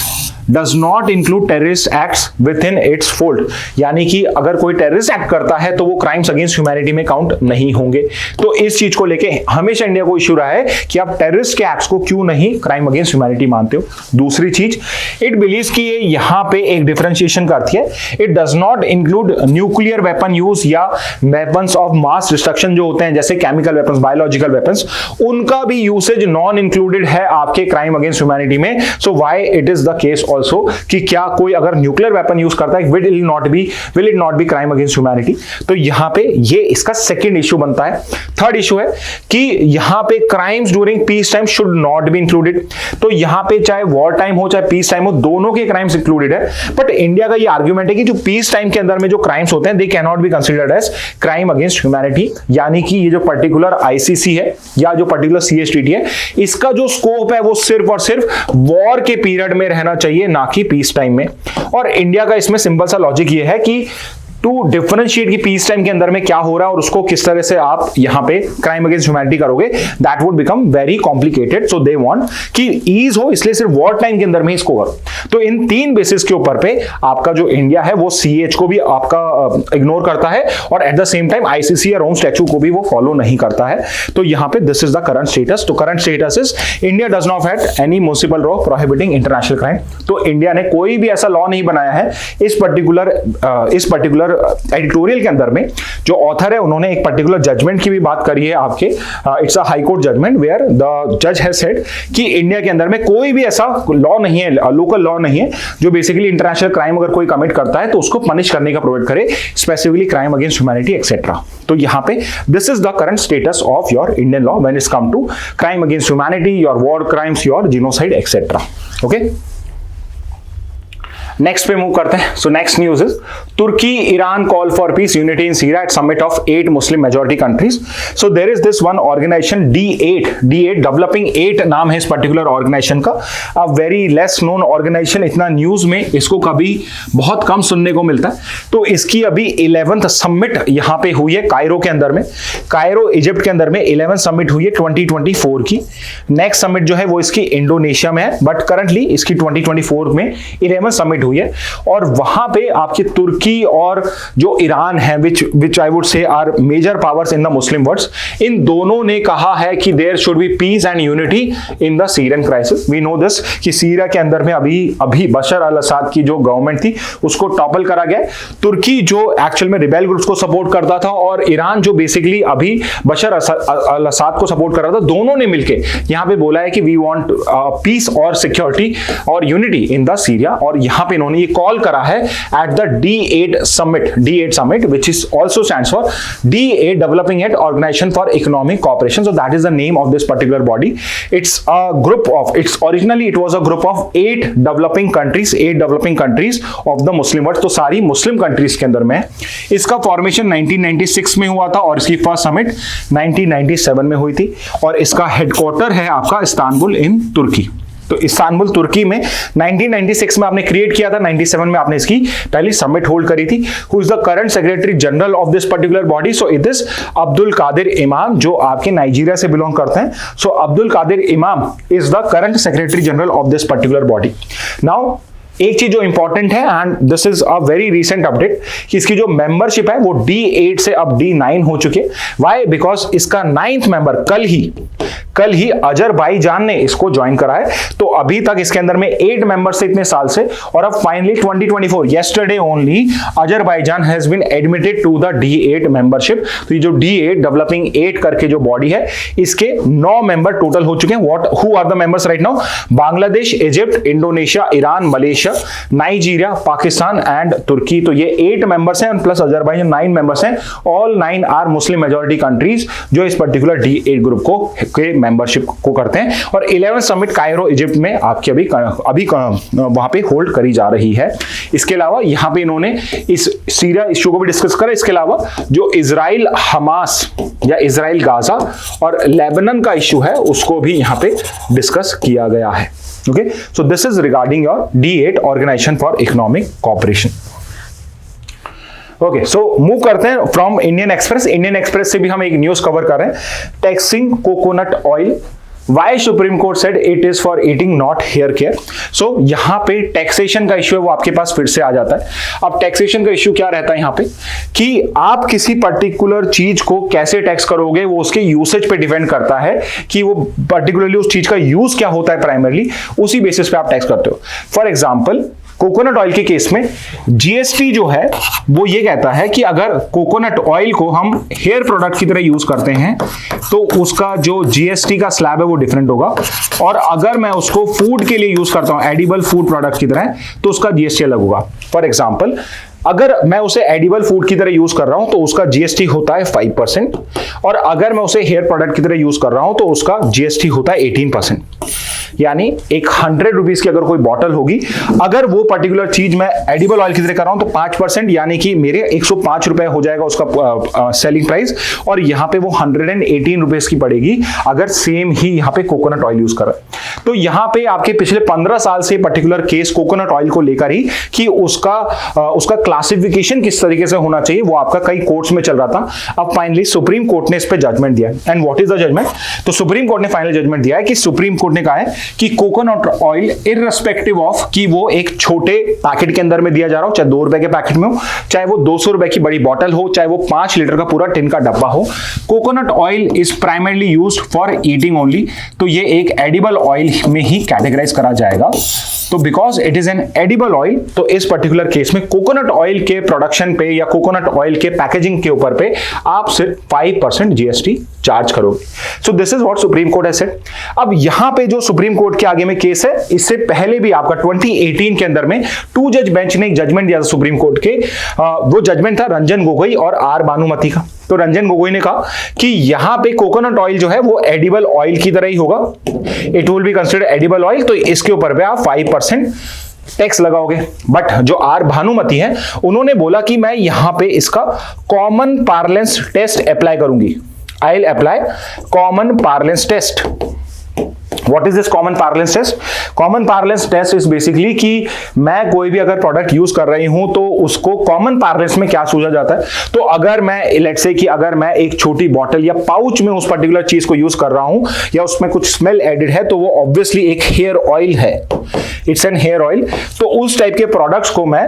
does not include terrorist acts within its fold, यानी कि अगर कोई टेररिस्ट एक्ट करता है तो वो क्राइम्स अगेंस्ट ह्यूमैनिटी में काउंट नहीं होंगे। तो इस चीज को लेके हमेशा इंडिया को इशू रहा है कि आप टेररिस्ट के एक्ट्स को क्यों नहीं क्राइम अगेंस्ट ह्यूमैनिटी मानते हो। दूसरी चीज, इट बिलीव्स कि ये यहां पे एक डिफरेंशिएशन करती है, it does not include nuclear weapon use या वेपन्स ऑफ मास डिस्ट्रक्शन जो होते हैं, जैसे केमिकल वेपन्स, बायोलॉजिकल वेपन्स, उनका भी यूसेज नॉन इंक्लूडेड है आपके क्राइम अगेंस्ट ह्यूमैनिटी में। So why it is the case also कि क्या कोई अगर न्यूक्लियर वेपन यूज करता है, will it not be crime against humanity? तो यहां पे ये इसका सेकंड इशू बनता है। थर्ड इशू है कि यहां पे crimes during peace time should not be included. तो यहां पे चाहे वॉर टाइम हो चाहे पीस टाइम हो, दोनों के क्राइम्स इंक्लूडेड है। बट इंडिया का ये आर्ग्यूमेंट है कि जो पीस टाइम के अंदर में जो क्राइम्स होते हैं, they can not be considered as crime against humanity, यानी कि ये जो पर्टिकुलर आईसीसी है या जो पर्टिकुलर सीएचटीटी है, इसका जो स्कोप है वो सिर्फ और सिर्फ वॉर के पीरियड में रहना चाहिए, ना कि पीस टाइम में। और इंडिया का इसमें सिंपल सा लॉजिक ये है कि टू डिफरेंशिएट कि पीस टाइम के अंदर में क्या हो रहा है और उसको किस तरह से आप यहाँ पे क्राइम अगेंस्ट ह्यूमैनिटी करोगे, that would become very complicated. So they want कि ईज हो, इसलिए सिर्फ वॉर टाइम के अंदर में इसको करो। तो इन 3 बेसिस के ऊपर पे आपका जो इंडिया है वो सीएच को भी आपका इग्नोर करता है और at the same time ICC या रोम स्टैट्यूट को भी वो फॉलो नहीं करता है। तो यहाँ पे this is the current status. तो current status is India does not have any municipal law prohibiting international crime. तो इंडिया ने कोई भी ऐसा लॉ नहीं बनाया है। इस पर्टिकुलर एडिटोरियल के अंदर में जो ऑथर है उन्होंने एक पर्टिकुलर जजमेंट की भी बात करी है आपके, it's a high court judgment where the जज हैज सेड कि इंडिया के अंदर में कोई भी ऐसा लॉ नहीं है, लोकल लॉ नहीं है जो बेसिकली इंटरनेशनल क्राइम अगर कोई कमिट करता है तो उसको पनिश करने का प्रोवाइड करे, specifically crime against humanity etcetera. तो यहाँ पे this is the current status of your Indian law when it's come to crime against humanity, your war crimes, your genocide etcetera. Okay, next पे मूव करते हैं। So next news is Turkey Iran call for peace unity in Syria at summit of 8 Muslim majority countries. So there is this one organisation D8 developing 8 नाम है इस पर्टिकुलर ऑर्गेनाइजेशन का। A very less known organisation, इतना न्यूज में इसको कभी बहुत कम सुनने को मिलता है। तो इसकी अभी 11th समिट यहाँ पे हुई है कायरो के अंदर में, कायरो इजिप्ट के अंदर में 11th समिट हुई है 2024 की। नेक्स्ट समिट जो है वो इसकी इंडोनेशिया में है, बट करंटली इसकी 2024 में 11th समिट हुई है। और वहां पे आपके तुर्की और जो ईरान है which I would say are major powers in the Muslim world, इन दोनों ने कहा है कि there should be peace and unity in the Syrian crisis. We know this कि सीरिया के अंदर में अभी बशर अल असाद की जो गवर्नमेंट थी उसको टॉपल करा गया। तुर्की जो एक्चुअल में रिबेल ग्रुप्स को सपोर्ट करता था और ईरान जो बेसिकली अभी बशर अल असाद को सपोर्ट कर रहा था, दोनों ने मिलकर यहां पे बोला है कि वी वांट पीस और सिक्योरिटी और यूनिटी इन द सीरिया। और यहां पे इन्होंने ये कॉल करा है at the D8 summit which is also stands for D8 Developing 8 Organization for Economic Cooperation. So that is the name of this particular body. It's a group of, originally it was a group of 8 developing countries of the Muslim world. तो सारी मुस्लिम कंट्रीज के अंदर में इसका फॉर्मेशन 1996 में हुआ था और इसकी फर्स्ट समिट 1997 में हुई थी और इसका हेडक्वार्टर है आपका इस्तांबुल इन तुर्की। तो इस्तांबुल तुर्की में 1996 में आपने क्रिएट किया था, 97 में आपने इसकी पहली समिट होल्ड करी थी। Who is the current secretary general of this particular body? So it is Abdul Kadir Imam, जो आपके नाइजीरिया से बिलोंग करते हैं। सो अब्दुल कादिर इमाम is the current secretary general of this particular body. Now एक चीज जो इंपॉर्टेंट है and this is a very recent update कि इसकी जो मेंबरशिप है वो D8 से अब D9 हो चुके। व्हाई? बिकॉज इसका 9th मेंबर कल ही अजरबैजान ने इसको ज्वाइन करा है। तो अभी तक इसके अंदर में 8 मेंबर्स थे इतने साल से और अब finally 2024 yesterday only Azerbaijan has been admitted to the D8 membership. तो ये जो D8 डेवलपिंग 8 करके जो बॉडी है इसके 9 मेंबर टोटल हो चुके हैं। What who are the members right now? Bangladesh, Egypt, Indonesia, Iran, Malaysia, Nigeria, Pakistan and Turkey. तो ये 8 मेंबर्स हैं प्लस अजरबैजान 9 मेंबर्स हैं। All 9 are Muslim majority countries जो इस पर्टिकुलर D8 ग्रुप को के मेंबरशिप को करते हैं। और 11th समिट कायरो इजिप्ट में आपकी अभी वहां पे होल्ड करी जा रही है। इसके अलावा यहां पे इन्होंने इस सीरिया इश्यू को भी डिस्कस करा। इसके अलावा जो इजराइल हमास या इजराइल गाजा और लेबनान का इश्यू है उसको भी यहां पे डिस्कस किया गया है। Okay, so this is regarding your D8 Organization for Economic Cooperation. Okay, so move करते हैं फ्रॉम इंडियन एक्सप्रेस से भी हम एक न्यूज कवर कर रहे हैं, taxing coconut oil, why Supreme Court said it is for eating not hair care. So यहाँ पे टैक्सेशन का इश्यू है वो आपके पास फिर से आ जाता है। अब टैक्सेशन का इश्यू क्या रहता है यहाँ पे कि आप किसी पर्टिकुलर चीज को कैसे टैक्स करोगे वो उसके यूसेज पे डिपेंड करता है कि वो पर्टिकुलरली उस चीज का यूज क्या होता है, प्राइमरली उसी बेसिस पे आप टैक्स करते हो। फॉर एग्जाम्पल कोकोनट ऑयल के केस में जीएसटी जो है वो ये कहता है कि अगर कोकोनट ऑयल को हम हेयर प्रोडक्ट की तरह यूज करते हैं तो उसका जो जीएसटी का स्लैब है वो डिफरेंट होगा, और अगर मैं उसको फूड के लिए यूज करता हूं एडिबल फूड प्रोडक्ट की तरह तो उसका जीएसटी अलग होगा। फॉर एग्जाम्पल अगर मैं उसे एडिबल फूड की तरह यूज कर रहा हूं तो उसका जीएसटी होता है 5%, और अगर मैं उसे हेयर प्रोडक्ट की तरह यूज कर रहा हूं तो उसका जीएसटी होता है 18%। यानी एक 100 रुपीज की अगर कोई बॉटल होगी, अगर वो पर्टिकुलर चीज मैं एडिबल ऑयल की तरह कर रहा हूं तो 5% यानी कि मेरे 105 रुपए हो जाएगा उसका सेलिंग प्राइस, और यहां पे वो 118 रुपीज की पड़ेगी अगर सेम ही यहां पे कोकोनट ऑयल यूज कर रहा है। तो यहां पे आपके पिछले 15 साल से पर्टिकुलर केस कोकोनट ऑयल को लेकर ही कि उसका क्लासिफिकेशन किस तरीके से होना चाहिए वो आपका कई कोर्ट्स में चल रहा था। अब फाइनली सुप्रीम कोर्ट ने इस पे जजमेंट दिया। And what is the judgment? तो सुप्रीम कोर्ट ने फाइनल जजमेंट दिया है कि सुप्रीम कोर्ट ने कहा है कि कोकोनट ऑयल इररिस्पेक्टिव ऑफ कि वो एक छोटे पैकेट के अंदर में दिया जा रहा हो, चाहे 2 रुपए के पैकेट में हो, चाहे वो 200 रुपए की बड़ी बॉटल हो, चाहे वो 5 लीटर का पूरा टिन का डब्बा हो, coconut oil is primarily used for eating only. तो ये एक एडिबल ऑयल में ही कैटेगराइज करा जाएगा। तो because it is an edible oil, तो इस पर्टिकुलर केस में कोकोनट ऑयल के प्रोडक्शन पे या कोकोनट ऑयल के पैकेजिंग के ऊपर पे आप सिर्फ 5% जीएसटी चार्ज करोगे। So this is what supreme court has said. अब यहां पे जो सुप्रीम कोर्ट के आगे में केस है, इससे पहले भी आपका 2018 के अंदर में 2 जज बेंच ने एक जजमेंट दिया था सुप्रीम कोर्ट के। वो जजमेंट था रंजन गोगोई और आर भानुमति का। तो रंजन गोगोई ने कहा कि यहां पे कोकोनट ऑयल जो है वो एडिबल ऑयल की तरह ही होगा, it will be considered edible oil, तो इसके ऊपर पे आप 5% टैक्स लगाओगे। बट जो आर भानुमति है उन्होंने बोला कि मैं यहां पे इसका कॉमन पार्लेंस टेस्ट अप्लाई करूंगी। I will apply common parlance test. What is this common parlance test? Common parlance test is basically कि मैं कोई भी अगर प्रोडक्ट यूज कर रही हूं तो उसको कॉमन पार्लेंस में क्या सोचा जाता है। तो अगर मैं लेट्स से कि अगर मैं एक छोटी बॉटल या पाउच में उस पर्टिकुलर चीज को यूज कर रहा हूं या उसमें कुछ स्मेल एडेड है, तो वो ऑब्वियसली एक हेयर ऑयल है, इट्स एन हेयर ऑयल। तो उस टाइप के प्रोडक्ट्स को मैं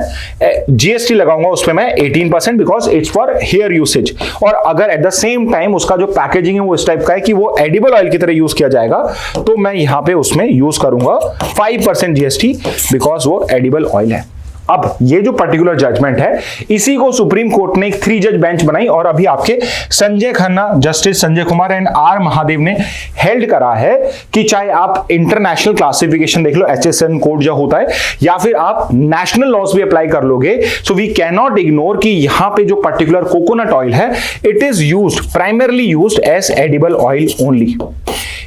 जीएसटी लगाऊंगा उसमें मैं 18% because it's for hair usage. और अगर एट द सेम टाइम उसका जो पैकेजिंग है वो इस टाइप का है कि वो एडिबल ऑयल की तरह यूज किया जाएगा, तो मैं यहां पे उसमें यूज करूंगा 5% जीएसटी बिकॉज वो एडिबल ऑयल है। अब ये जो पर्टिकुलर जजमेंट है इसी को सुप्रीम कोर्ट ने एक 3 जज बेंच बनाई और अभी आपके Sanjay Khanna, justice Sanjay Kumar and R Mahadev ने हेल्ड करा है कि चाहे आप इंटरनेशनल क्लासिफिकेशन देख लो, एचएसएन कोड जो होता है, या फिर आप नेशनल लॉज भी अप्लाई कर लोगे, so we can not ignore कि यहां पे जो पर्टिकुलर कोकोनट ऑयल है it is used primarily used as edible oil only.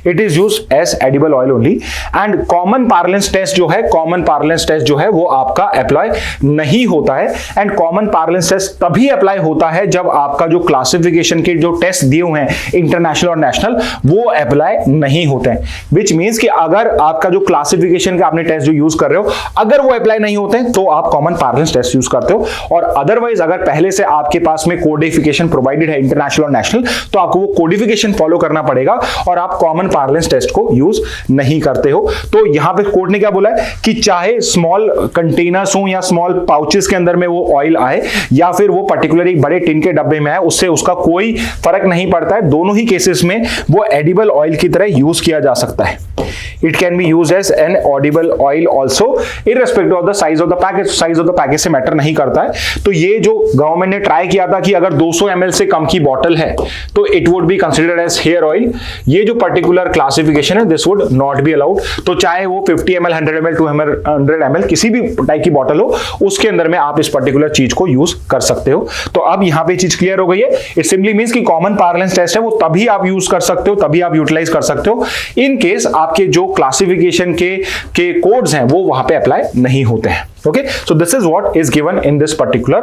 It is used as edible oil only. And common parlance test जो है, कॉमन पार्लेंस टेस्ट जो है वो आपका अप्लाई नहीं होता है। एंड कॉमन पार्लेंस टेस्ट तभी अप्लाई होता है जब आपका जो क्लासिफिकेशन के जो टेस्ट दिए हुए हैं इंटरनेशनल और नेशनल वो अप्लाई नहीं होते हैं। विच मींस कि अगर आपका जो क्लासिफिकेशन का आपने टेस्ट जो यूज कर रहे हो अगर वो अप्लाई नहीं होते हैं तो आप कॉमन पार्लेंस टेस्ट यूज करते हो। और अदरवाइज अगर पहले से आपके पास में कोडिफिकेशन प्रोवाइडेड है इंटरनेशनल और नेशनल, तो आपको वो कोडिफिकेशन फॉलो करना पड़ेगा और आप कॉमन पार्लेंस टेस्ट को यूज नहीं करते हो। तो यहां पे कोर्ट ने क्या बोला है कि चाहे स्मॉल कंटेनर्स हो या स्मॉल पाउचेस के अंदर में वो ऑयल आए या फिर वो पर्टिकुलर एक बड़े टिन के डब्बे में है, उससे उसका कोई फर्क नहीं पड़ता है। दोनों ही केसेस में वो एडिबल ऑयल की तरह यूज किया जा सकता है। It can be used as an audible oil also irrespective of the size of the package. Size of the package से मैटर नहीं करता है। तो ये जो गवर्नमेंट ने ट्राई किया था कि अगर 200 ml से कम की बॉटल है तो it would be considered as hair oil, ये जो पर्टिकुलर क्लासिफिकेशन है this would not be allowed. तो चाहे वो 50 ml, 100 ml, 200 ml किसी भी टाइप की बॉटल हो उसके अंदर में आप इस पर्टिकुलर चीज को यूज कर सकते हो। तो अब यहां पे चीज क्लियर हो गई है। इट सिंपली मींस कि कॉमन पार्लेंस टेस्ट है वो तभी आप यूज कर सकते हो, तभी आप यूटिलाइज कर सकते हो इन केस आपके जो क्लासिफिकेशन के कोड्स हैं वो वहां पे अप्लाई नहीं होते हैं। Okay, so this is what is given in this particular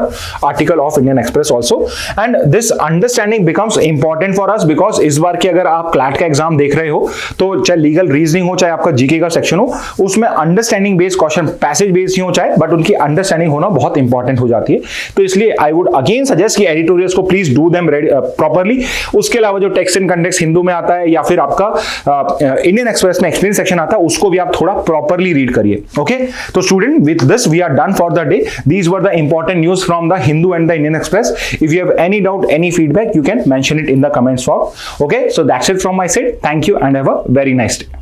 article of Indian Express also, and this understanding becomes important for us because इस बार की अगर आप क्लैट का एग्जाम देख रहे हो तो चाहे लीगल रीजनिंग हो चाहे आपका जीके का सेक्शन हो उसमें understanding based question passage based ही हो चाहे, बट उनकी अंडरस्टैंडिंग होना बहुत इंपॉर्टेंट हो जाती है। तो इसलिए आई वुड अगेन सजेस्ट कि एडिटोरियल्स को प्लीज डू देम प्रॉपरली। उसके अलावा जो टेक्स्ट एंड कंटेक्स्ट हिंदू में आता है या फिर आपका इंडियन एक्सप्रेस में एक्सप्लेन सेक्शन आता है उसको भी आप थोड़ा प्रॉपरली रीड करिए। ओके, तो student with this we are done for the day. These were the important news from the Hindu and the Indian Express. If you have any doubt, any feedback, you can mention it in the comments box. Okay, so that's it from my side. Thank you and have a very nice day.